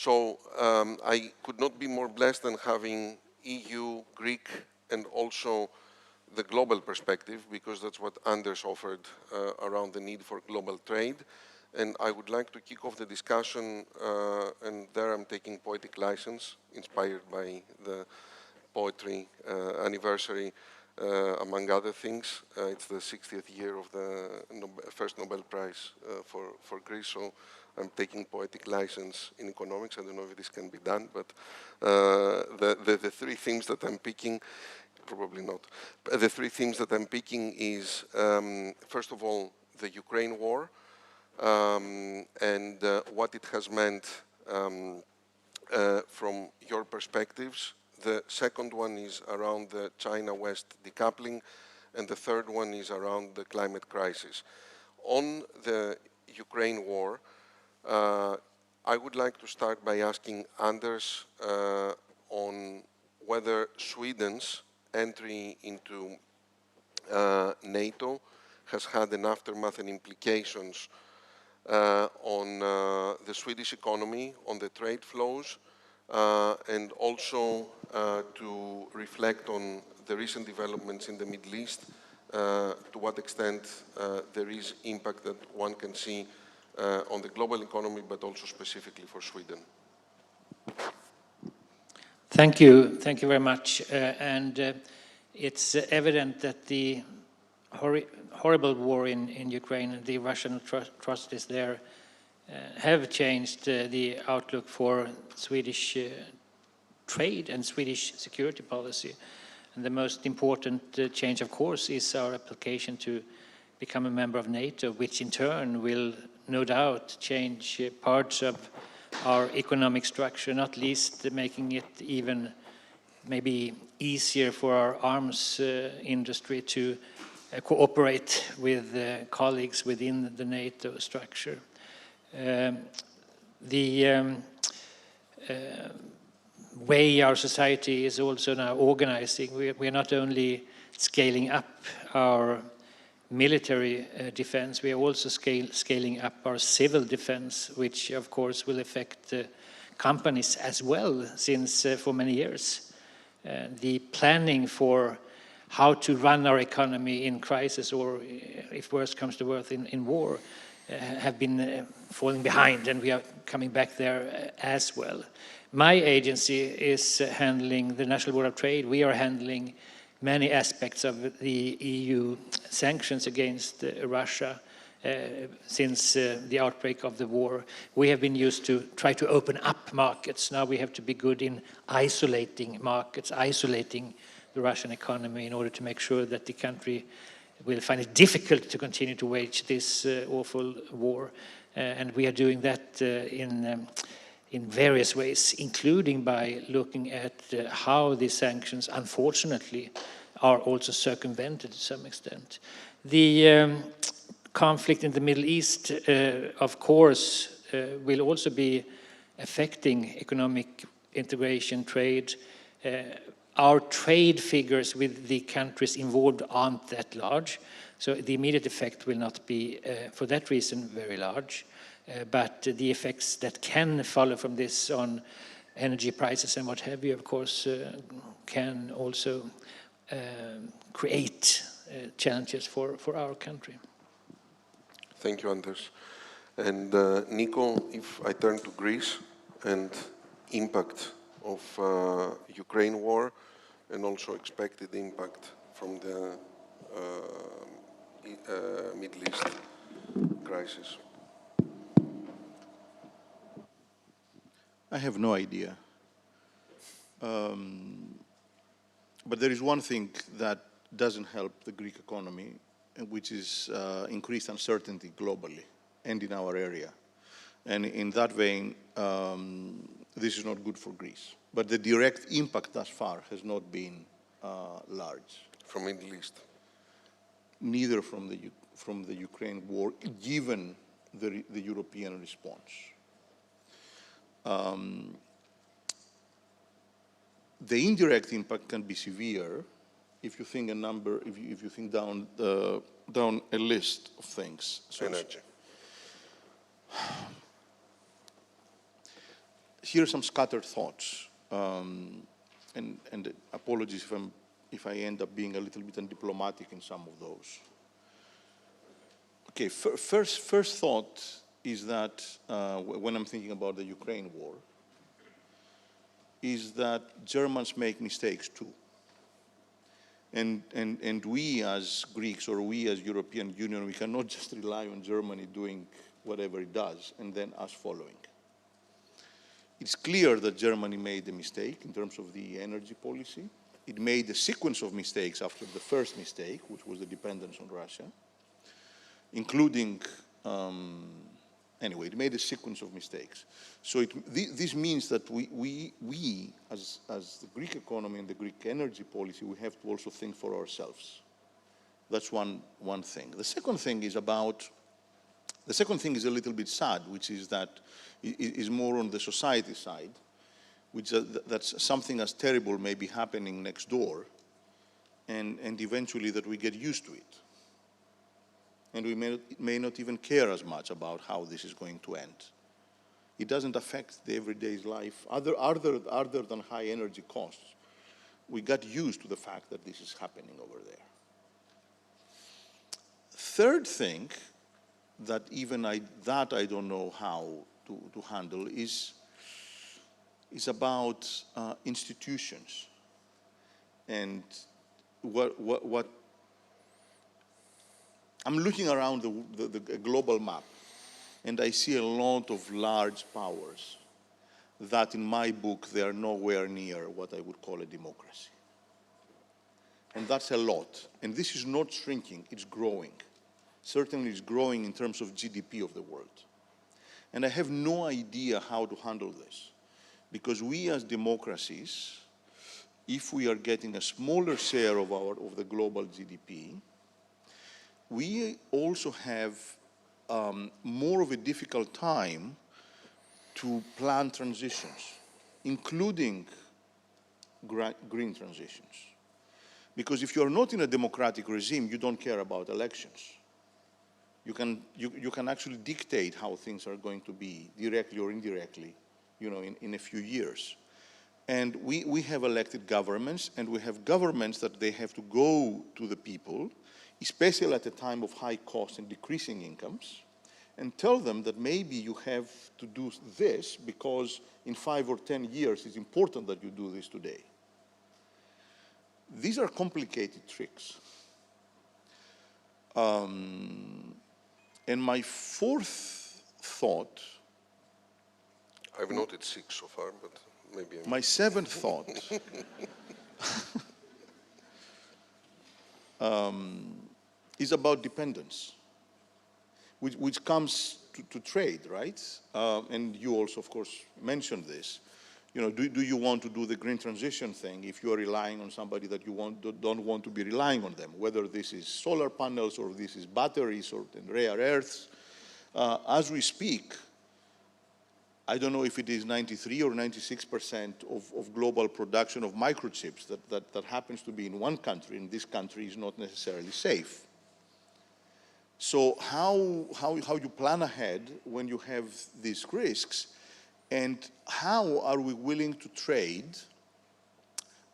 So I could not be more blessed than having EU, Greek, and also the global perspective, because that's what Anders offered around the need for global trade. And I would like to kick off the discussion, and there I'm taking poetic license, inspired by the poetry anniversary, among other things. It's the 60th year of the first Nobel Prize for Greece, so I'm taking poetic license in economics. I don't know if this can be done, but the three themes that I'm picking, probably not. The three themes that I'm picking is, first of all, the Ukraine war, and what it has meant from your perspectives. The second one is around the China-West decoupling, and the third one is around the climate crisis. On the Ukraine war, I would like to start by asking Anders on whether Sweden's entry into NATO has had an aftermath and implications on the Swedish economy, on the trade flows, and also to reflect on the recent developments in the Middle East, to what extent there is impact that one can see on the global economy, but also specifically for Sweden. Thank you very much. It's evident that the horrible war in Ukraine and the Russian atrocities there have changed the outlook for Swedish trade and Swedish security policy. And the most important change, of course, is our application to become a member of NATO, which in turn will no doubt change parts of our economic structure, not least making it even maybe easier for our arms industry to cooperate with colleagues within the NATO structure. The way our society is also now organizing, we are not only scaling up our military defense, we are also scaling up our civil defense, which of course will affect companies as well, since for many years the planning for how to run our economy in crisis, or if worse comes to worse, in war, have been falling behind, and we are coming back there as well. My agency is handling the National Board of Trade. We are handling many aspects of the EU sanctions against Russia since the outbreak of the war. We have been used to try to open up markets. Now we have to be good in isolating markets, isolating the Russian economy in order to make sure that the country will find it difficult to continue to wage this awful war. And we are doing that in various ways, including by looking at how the sanctions, unfortunately, are also circumvented to some extent. The conflict in the Middle East, of course, will also be affecting economic integration, trade. Our trade figures with the countries involved aren't that large, so the immediate effect will not be, for that reason, very large. But the effects that can follow from this on energy prices and what have you, of course, can also create challenges for our country. Thank you, Anders. And Nico, if I turn to Greece and impact of Ukraine war and also expected impact from the Middle East crisis. I have no idea. But there is one thing that doesn't help the Greek economy, which is increased uncertainty globally and in our area. And in that vein, this is not good for Greece. But the direct impact thus far has not been large. From Middle East? Neither from the Ukraine war, given the European response. The indirect impact can be severe if you think if you think down a list of things. So energy. here are some scattered thoughts. And apologies if I end up being a little bit undiplomatic in some of those. Okay, first thought is that when I'm thinking about the Ukraine war, is that Germans make mistakes too. And we as Greeks or we as European Union, we cannot just rely on Germany doing whatever it does and then us following. It's clear that Germany made a mistake in terms of the energy policy. It made a sequence of mistakes after the first mistake, which was the dependence on Russia, including, anyway, it made a sequence of mistakes. So this means that we as the Greek economy and the Greek energy policy, we have to also think for ourselves. That's one thing. The second thing is a little bit sad, which is that it is more on the society side, which that's something as terrible may be happening next door, and eventually that we get used to it. And we may not even care as much about how this is going to end. It doesn't affect the everyday's life, other than high energy costs. We got used to the fact that this is happening over there. Third thing, that even I don't know how to handle is about institutions and what I'm looking around the global map, and I see a lot of large powers that in my book they are nowhere near what I would call a democracy. And that's a lot. And this is not shrinking, it's growing. Certainly it's growing in terms of GDP of the world. And I have no idea how to handle this. Because we as democracies, if we are getting a smaller share of the global GDP, we also have more of a difficult time to plan transitions, including green transitions. Because if you're not in a democratic regime, you don't care about elections. You can actually dictate how things are going to be, directly or indirectly, in a few years. And we have elected governments, and we have governments that they have to go to the people, especially at a time of high cost and decreasing incomes, and tell them that maybe you have to do this because in 5 or 10 years it's important that you do this today. These are complicated tricks. And my fourth thought... I've noted 6 so far, but maybe... My seventh thought is about dependence, which comes to trade, right? And you also, of course, mentioned this. Do you want to do the green transition thing if you are relying on somebody that you don't want to be relying on them, whether this is solar panels or this is batteries or rare earths? As we speak, I don't know if it is 93 or 96% of global production of microchips that happens to be in one country, and this country is not necessarily safe. So how you plan ahead when you have these risks, and how are we willing to trade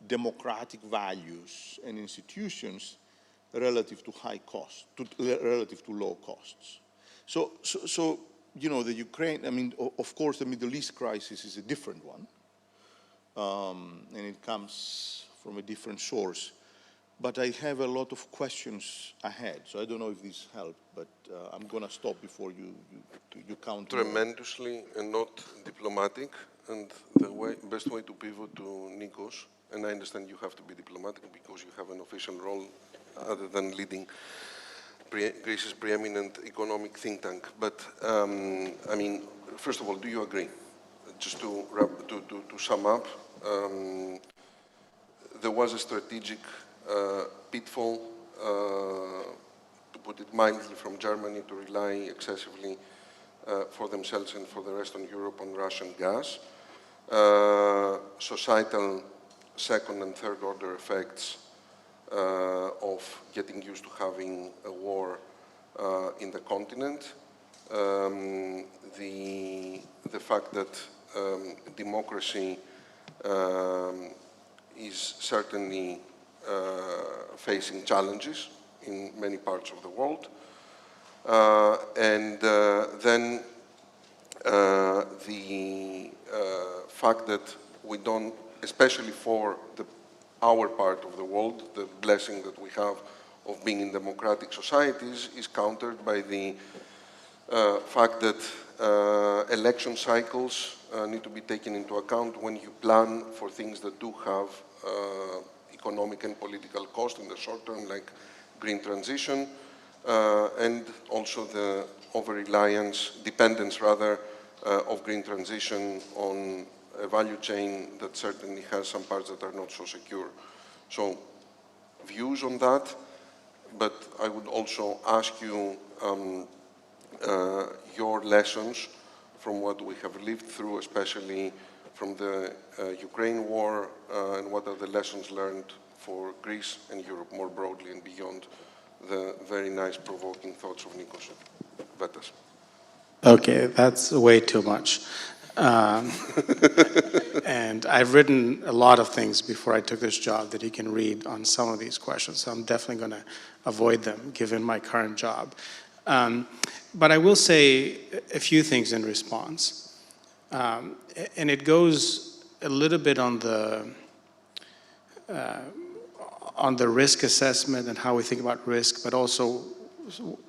democratic values and institutions relative to high cost, relative to low costs? So the Ukraine, of course, the Middle East crisis is a different one, and it comes from a different source. But I have a lot of questions ahead, so I don't know if this helped, but I'm going to stop before you count. Tremendously and not diplomatic, and the best way to pivot to Nikos, and I understand you have to be diplomatic because you have an official role other than leading Greece's preeminent economic think tank. But, first of all, do you agree? Just to sum up, there was a strategic pitfall, to put it mildly, from Germany to rely excessively for themselves and for the rest of Europe on Russian gas. Societal second and third order effects of getting used to having a war in the continent. The fact that democracy is certainly facing challenges in many parts of the world. And then the fact that we don't, especially for our part of the world, the blessing that we have of being in democratic societies is countered by the fact that election cycles need to be taken into account when you plan for things that do have economic and political cost in the short term, like green transition, and also the dependence rather, of green transition on a value chain that certainly has some parts that are not so secure. So views on that, but I would also ask you your lessons from what we have lived through, especially from the Ukraine war, and what are the lessons learned for Greece and Europe more broadly and beyond the very nice provoking thoughts of Nikos Vetas. Okay, that's way too much. And I've written a lot of things before I took this job that you can read on some of these questions, so I'm definitely going to avoid them given my current job. But I will say a few things in response. And it goes a little bit on the risk assessment and how we think about risk, but also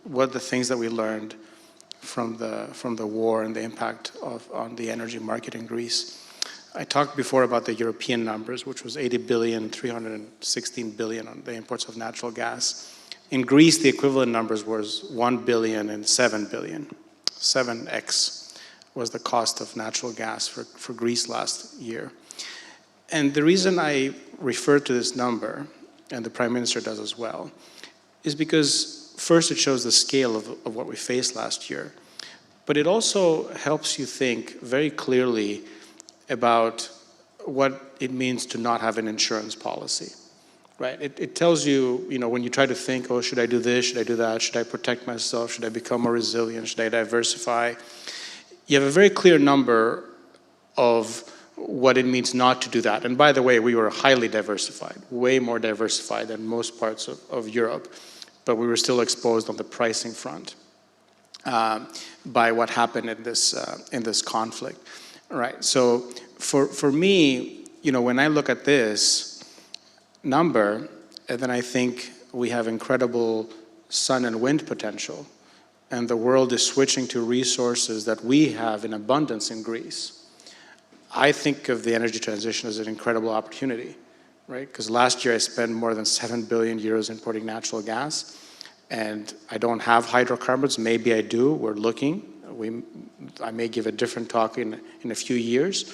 what the things that we learned from the war and the impact on the energy market in Greece. I talked before about the European numbers, which was 80 billion, 316 billion on the imports of natural gas. In Greece, the equivalent numbers was 1 billion and 7 billion. 7x was the cost of natural gas for Greece last year. And the reason I refer to this number, and the Prime Minister does as well, is because first it shows the scale of what we faced last year, but it also helps you think very clearly about what it means to not have an insurance policy, right? It tells you, when you try to think, oh, should I do this, should I do that, should I protect myself, should I become more resilient, should I diversify? You have a very clear number of what it means not to do that. And by the way, we were highly diversified, way more diversified than most parts of Europe, but we were still exposed on the pricing front by what happened in this conflict, right? So for me, when I look at this number, and then I think we have incredible sun and wind potential, and the world is switching to resources that we have in abundance in Greece, I think of the energy transition as an incredible opportunity, right? Because last year I spent more than 7 billion euros importing natural gas, and I don't have hydrocarbons. Maybe I do. We're looking. I may give a different talk in a few years,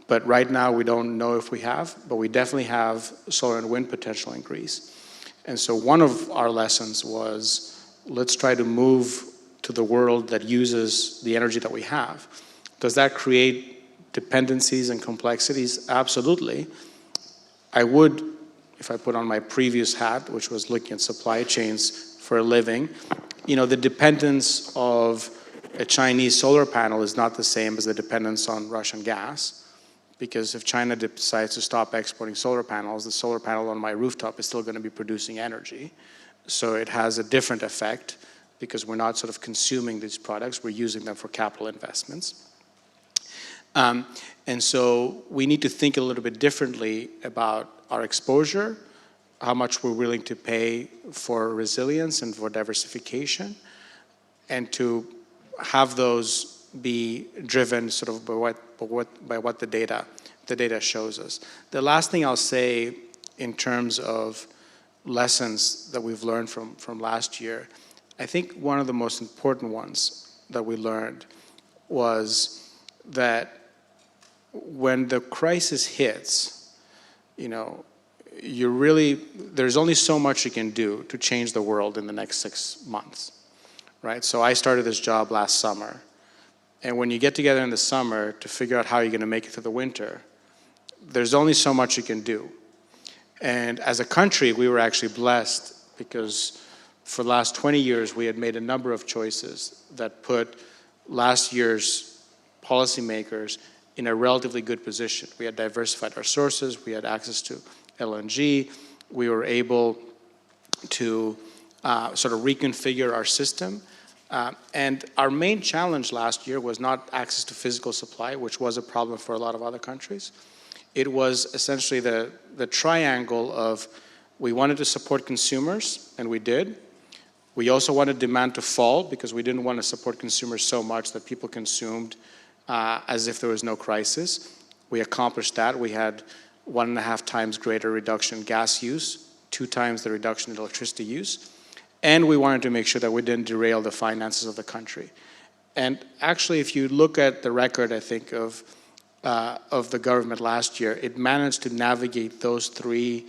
but right now we don't know if we have, but we definitely have solar and wind potential in Greece. And so one of our lessons was, let's try to move to the world that uses the energy that we have. Does that create dependencies and complexities? Absolutely. I would, if I put on my previous hat, which was looking at supply chains for a living, the dependence of a Chinese solar panel is not the same as the dependence on Russian gas, because if China decides to stop exporting solar panels, the solar panel on my rooftop is still going to be producing energy. So it has a different effect because we're not sort of consuming these products, we're using them for capital investments. And so we need to think a little bit differently about our exposure, how much we're willing to pay for resilience and for diversification, and to have those be driven sort of by what the data shows us. The last thing I'll say in terms of lessons that we've learned from last year, I think one of the most important ones that we learned was that when the crisis hits, there's only so much you can do to change the world in the next 6 months, right? So I started this job last summer. And when you get together in the summer to figure out how you're going to make it through the winter, there's only so much you can do. And as a country, we were actually blessed because for the last 20 years, we had made a number of choices that put last year's policymakers in a relatively good position. We had diversified our sources, we had access to LNG, we were able to sort of reconfigure our system. And our main challenge last year was not access to physical supply, which was a problem for a lot of other countries. It was essentially the triangle of we wanted to support consumers, and we did. We also wanted demand to fall because we didn't want to support consumers so much that people consumed as if there was no crisis. We accomplished that. We had 1.5 times greater reduction in gas use, 2 times the reduction in electricity use. And we wanted to make sure that we didn't derail the finances of the country. And actually, if you look at the record, I think, of the government last year, it managed to navigate those 3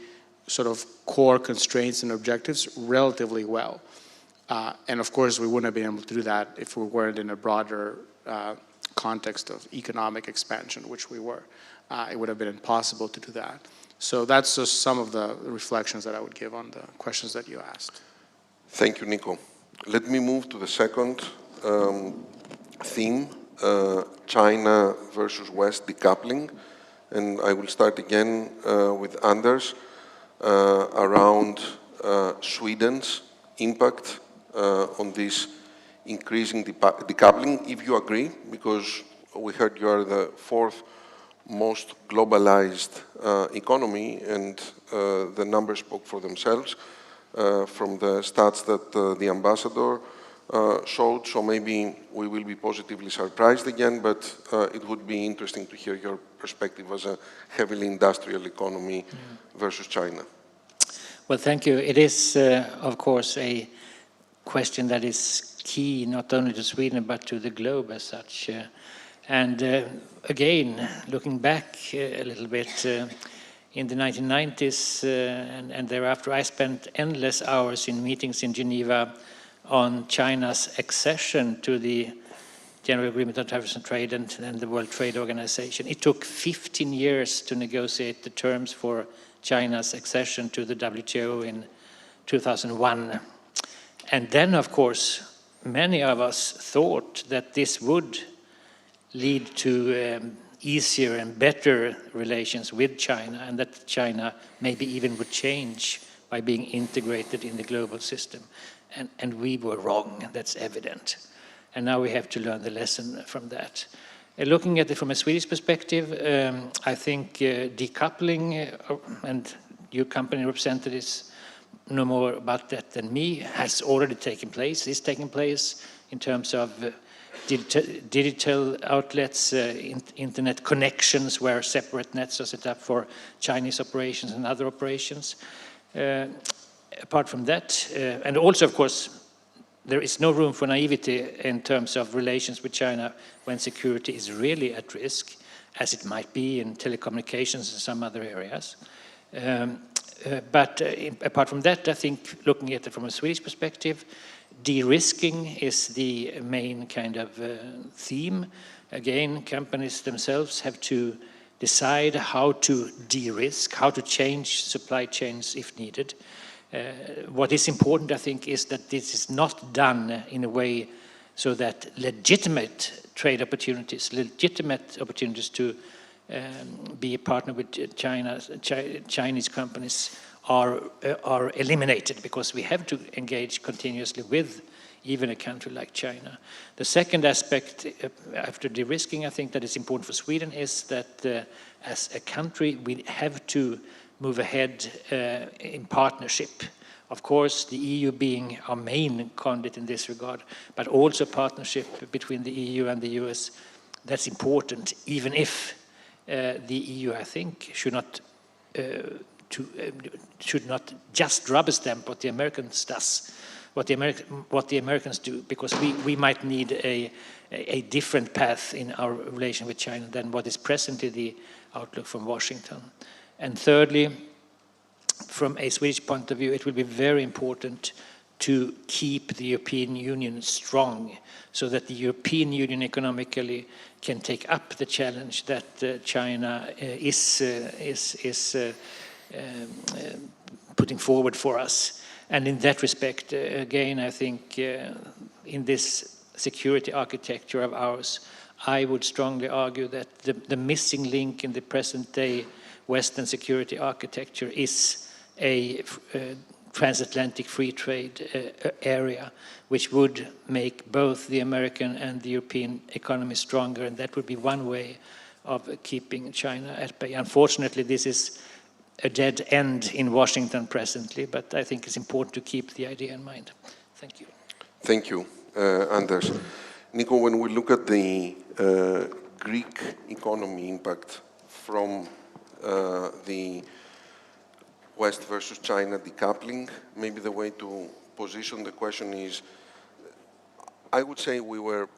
sort of core constraints and objectives relatively well. And of course, we wouldn't have been able to do that if we weren't in a broader context of economic expansion, which we were. It would have been impossible to do that. So that's just some of the reflections that I would give on the questions that you asked. Thank you, Nico. Let me move to the second theme, China versus West decoupling. And I will start again with Anders around Sweden's impact on this increasing decoupling, if you agree, because we heard you are the 4th most globalized economy, and the numbers spoke for themselves from the stats that the ambassador showed. So maybe we will be positively surprised again, but it would be interesting to hear your perspective as a heavily industrial economy versus China. Well, thank you. It is, of course, a question that is key not only to Sweden but to the globe as such. And again, looking back a little bit, in the 1990s and thereafter, I spent endless hours in meetings in Geneva on China's accession to the General Agreement on Tariffs and Trade and the World Trade Organization. It took 15 years to negotiate the terms for China's accession to the WTO in 2001. And then, of course, many of us thought that this would lead to easier and better relations with China, and that China maybe even would change by being integrated in the global system. And we were wrong, that's evident. And now we have to learn the lesson from that. Looking at it from a Swedish perspective, I think decoupling, and your company represented this no more about that than me, has already taken place, is taking place in terms of digital outlets, internet connections where separate nets are set up for Chinese operations and other operations. Apart from that, and also, of course, there is no room for naivety in terms of relations with China when security is really at risk, as it might be in telecommunications and some other areas. But apart from that, I think looking at it from a Swedish perspective, de-risking is the main kind of theme. Again, companies themselves have to decide how to de-risk, how to change supply chains if needed. What is important, I think, is that this is not done in a way so that legitimate trade opportunities, legitimate opportunities to be a partner with Chinese companies are eliminated, because we have to engage continuously with even a country like China. The second aspect, after de-risking, I think that is important for Sweden, is that as a country we have to move ahead in partnership. Of course, the EU being our main conduit in this regard, but also partnership between the EU and the US. That's important, even if the EU, I think, should not just rubber stamp what the Americans does, what the Americans do, because we might need a different path in our relation with China than what is presently the outlook from Washington. And thirdly, from a Swedish point of view, it will be very important to keep the European Union strong, so that the European Union economically can take up the challenge that China is putting forward for us. And in that respect, again, I think in this security architecture of ours, I would strongly argue that the missing link in the present-day Western security architecture is a transatlantic free trade area, which would make both the American and the European economy stronger, and that would be one way of keeping China at bay. Unfortunately, this is a dead end in Washington presently, but I think it's important to keep the idea in mind. Thank you. Thank you, Anders. Nico, when we look at the Greek economy impact from the West versus China decoupling, maybe the way to position the question is, I would say we were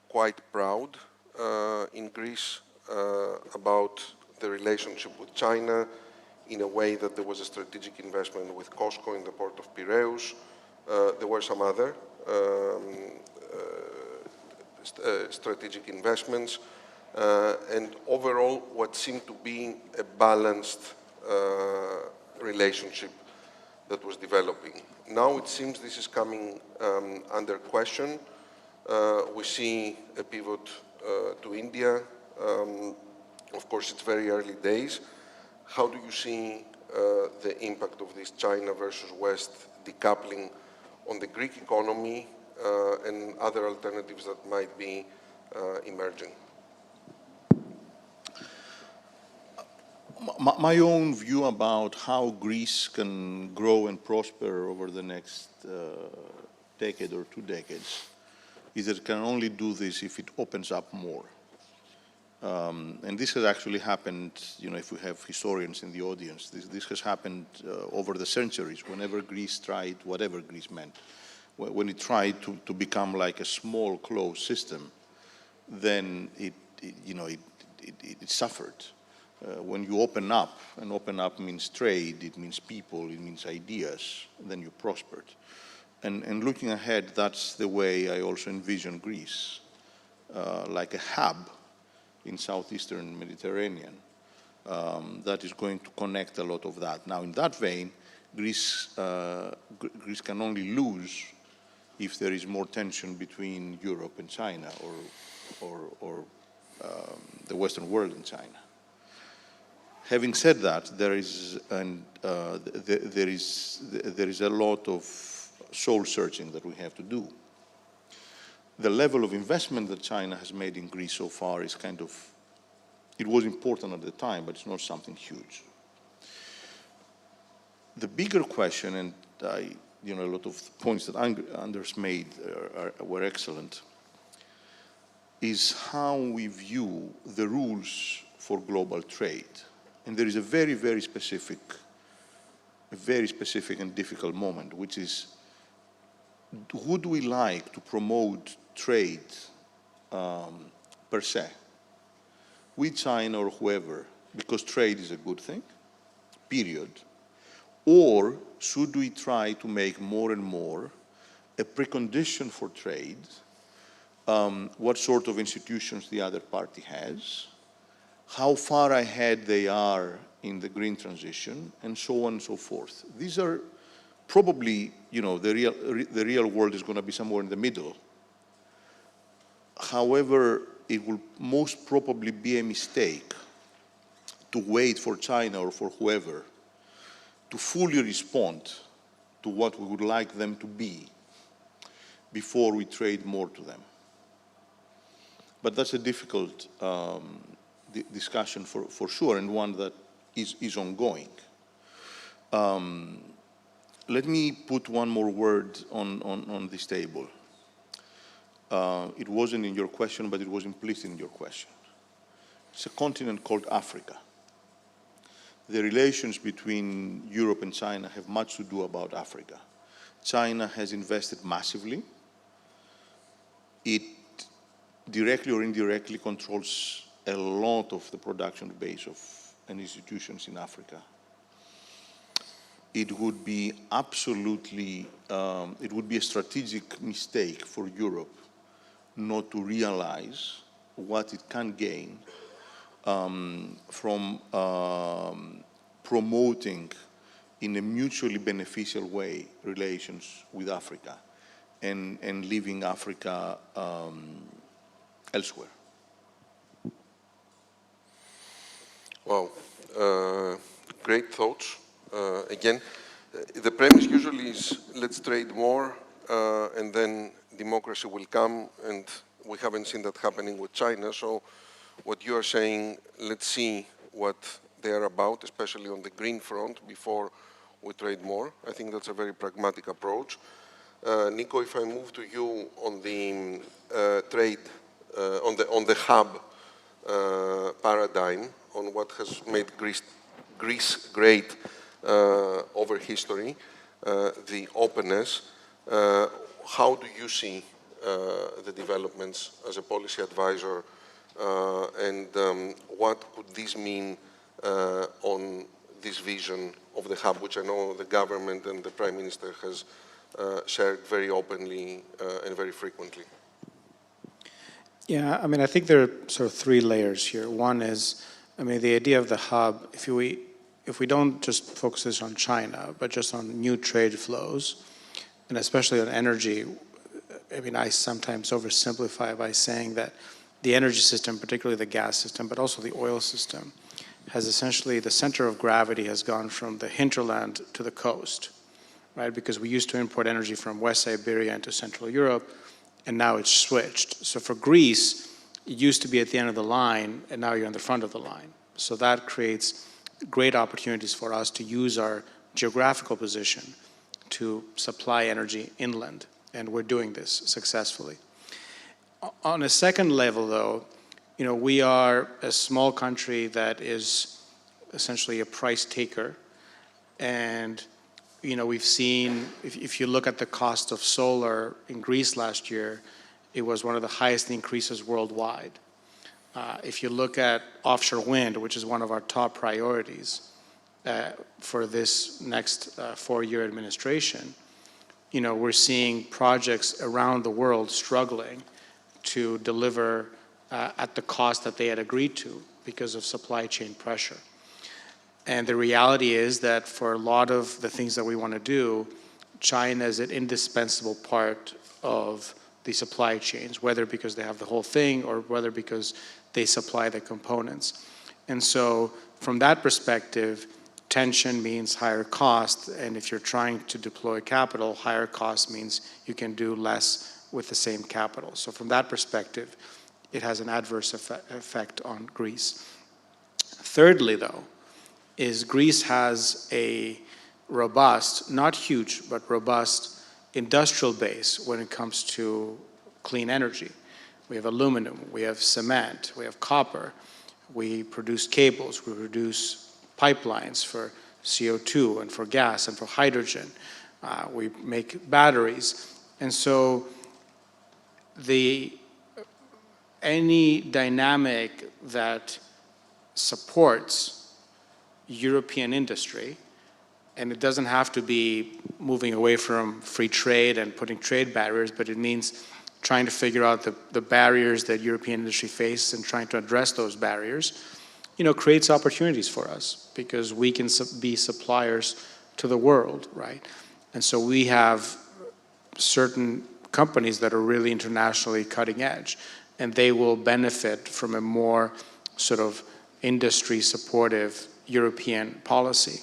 quite proud in Greece about the relationship with China, in a way that there was a strategic investment with COSCO in the port of Piraeus. There were some other strategic investments, and overall what seemed to be a balanced relationship that was developing. Now it seems this is coming under question. We see a pivot to India. Of course, it's very early days. How do you see the impact of this China versus West decoupling on the Greek economy and other alternatives that might be emerging? My own view about how Greece can grow and prosper over the next decade or 2 decades is that it can only do this if it opens up more. And this has actually happened, if we have historians in the audience, this has happened over the centuries, whenever Greece tried, whatever Greece meant. When it tried to become like a small closed system, then it suffered. When you open up, and open up means trade, it means people, it means ideas, then you prospered. And looking ahead, that's the way I also envision Greece, like a hub in southeastern Mediterranean that is going to connect a lot of that. Now, in that vein, Greece can only lose if there is more tension between Europe and China, or the Western world and China. Having said that, there is a lot of soul searching that we have to do. The level of investment that China has made in Greece so far is it was important at the time, but it's not something huge. The bigger question, and a lot of points that Anders made were excellent, is how we view the rules for global trade. And there is a very, very specific and difficult moment, which is, would we like to promote trade per se with China or whoever, because trade is a good thing, period? Or should we try to make more and more a precondition for trade, what sort of institutions the other party has, how far ahead they are in the green transition, and so on and so forth. These are probably, the real world is going to be somewhere in the middle. However, it will most probably be a mistake to wait for China or for whoever to fully respond to what we would like them to be before we trade more to them. But that's a difficult discussion for sure, and one that is ongoing. Let me put one more word on this table. It wasn't in your question, but it was implicit in your question. It's a continent called Africa. The relations between Europe and China have much to do about Africa. China has invested massively. It directly or indirectly controls a lot of the production base and institutions in Africa. It would be absolutely, it would be a strategic mistake for Europe not to realize what it can gain from promoting in a mutually beneficial way relations with Africa and leaving Africa elsewhere. Wow, great thoughts. Again, the premise usually is let's trade more and then democracy will come, and we haven't seen that happening with China. So what you are saying, let's see what they are about, especially on the green front, before we trade more. I think that's a very pragmatic approach. Nico, if I move to you on the trade, on the hub paradigm, on what has made Greece great over history, the openness. How do you see the developments as a policy advisor, and what could this mean on this vision of the hub, which I know the government and the Prime Minister has shared very openly and very frequently? Yeah, I mean, I think there are sort of three layers here. One is, I mean, the idea of the hub, if we don't just focus this on China, but just on new trade flows, and especially on energy, I mean, I sometimes oversimplify by saying that the energy system, particularly the gas system, but also the oil system, has essentially, the center of gravity has gone from the hinterland to the coast, right? Because we used to import energy from West Siberia into Central Europe, and now it's switched. So for Greece, it used to be at the end of the line, and now you're in the front of the line. So that creates great opportunities for us to use our geographical position to supply energy inland, and we're doing this successfully. On a second level, though, you know, we are a small country that is essentially a price taker, and you know, we've seen, if you look at the cost of solar in Greece last year, it was one of the highest increases worldwide. If you look at offshore wind, which is one of our top priorities for this next four-year administration, you know, we're seeing projects around the world struggling to deliver at the cost that they had agreed to because of supply chain pressure. And the reality is that for a lot of the things that we want to do, China is an indispensable part of the supply chains, whether because they have the whole thing or whether because they supply the components. And so from that perspective, tension means higher cost, and if you're trying to deploy capital, higher cost means you can do less with the same capital. So from that perspective, it has an adverse effect on Greece. Thirdly, though, is Greece has a robust, not huge, but robust industrial base when it comes to clean energy. We have aluminum, we have cement, we have copper, we produce cables, we produce pipelines for CO2 and for gas and for hydrogen. We make batteries. And so any dynamic that supports European industry, and it doesn't have to be moving away from free trade and putting trade barriers, but it means trying to figure out the barriers that European industry faces and trying to address those barriers, you know, creates opportunities for us because we can be suppliers to the world, right? And so we have certain companies that are really internationally cutting edge, and they will benefit from a more sort of industry supportive European policy.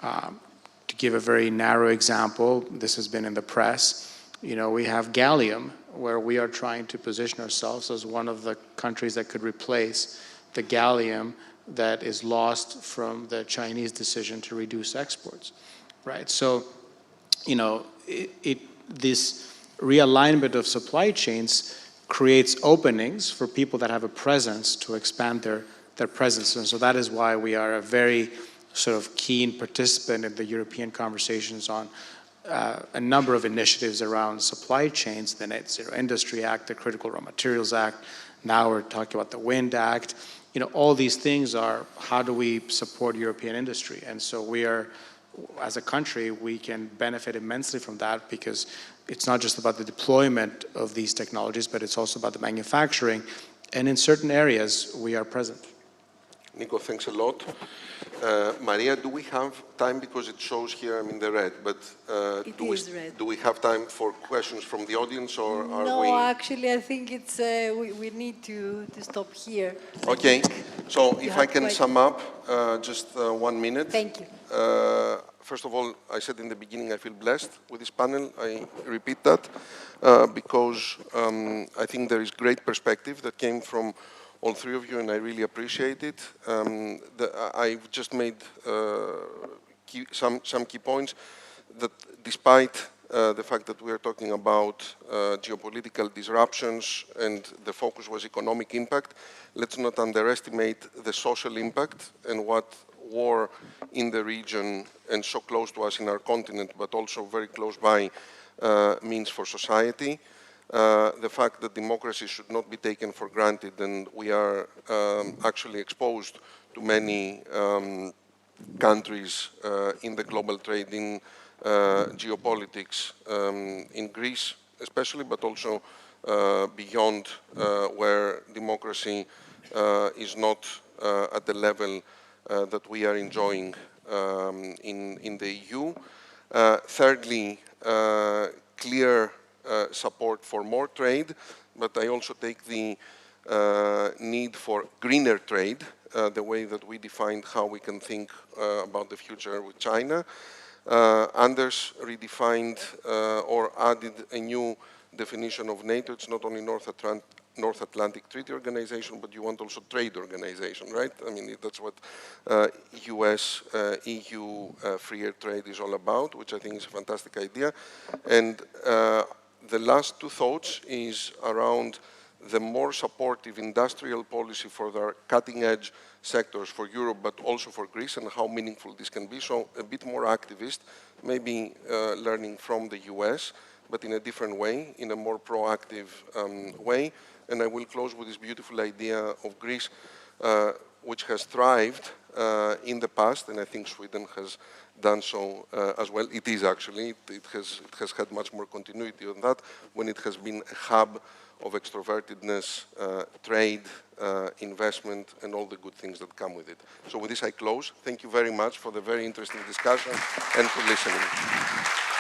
To give a very narrow example, this has been in the press, you know, we have gallium, where we are trying to position ourselves as one of the countries that could replace the gallium that is lost from the Chinese decision to reduce exports, right? So, you know, this realignment of supply chains creates openings for people that have a presence to expand their presence. And so that is why we are a very sort of keen participant in the European conversations on a number of initiatives around supply chains, the Net Zero Industry Act, the Critical Raw Materials Act. Now we're talking about the Wind Act. You know, all these things are how do we support European industry? And so we are, as a country, we can benefit immensely from that because it's not just about the deployment of these technologies, but it's also about the manufacturing. And in certain areas, we are present. Nico, thanks a lot. Maria, do we have time, because it shows here I'm in the red, but do we have time for questions from the audience, or are we? No, actually, I think it's we need to stop here. Okay, so if I have can quite- sum up, just 1 minute. Thank you. First of all, I said in the beginning I feel blessed with this panel. I repeat that because I think there is great perspective that came from all three of you, and I really appreciate it. I've just made some key points that despite the fact that we are talking about geopolitical disruptions and the focus was economic impact, let's not underestimate the social impact and what war in the region and so close to us in our continent, but also very close by, means for society. The fact that democracy should not be taken for granted, and we are actually exposed to many countries in the global trade, in geopolitics, in Greece especially, but also beyond, where democracy is not at the level that we are enjoying in the EU. Thirdly, clear support for more trade, but I also take the need for greener trade, the way that we defined how we can think about the future with China. Anders redefined or added a new definition of NATO. It's not only North Atlantic Treaty Organization, but you want also trade organization, right? I mean, that's what US, EU freer trade is all about, which I think is a fantastic idea. And the last two thoughts is around the more supportive industrial policy for the cutting-edge sectors for Europe, but also for Greece, and how meaningful this can be. So a bit more activist, maybe learning from the US, but in a different way, in a more proactive way. And I will close with this beautiful idea of Greece, which has thrived in the past, and I think Sweden has done so as well. It is actually, it has had much more continuity on that, when it has been a hub of extrovertedness, trade, investment, and all the good things that come with it. So with this I close. Thank you very much for the very interesting discussion and for listening.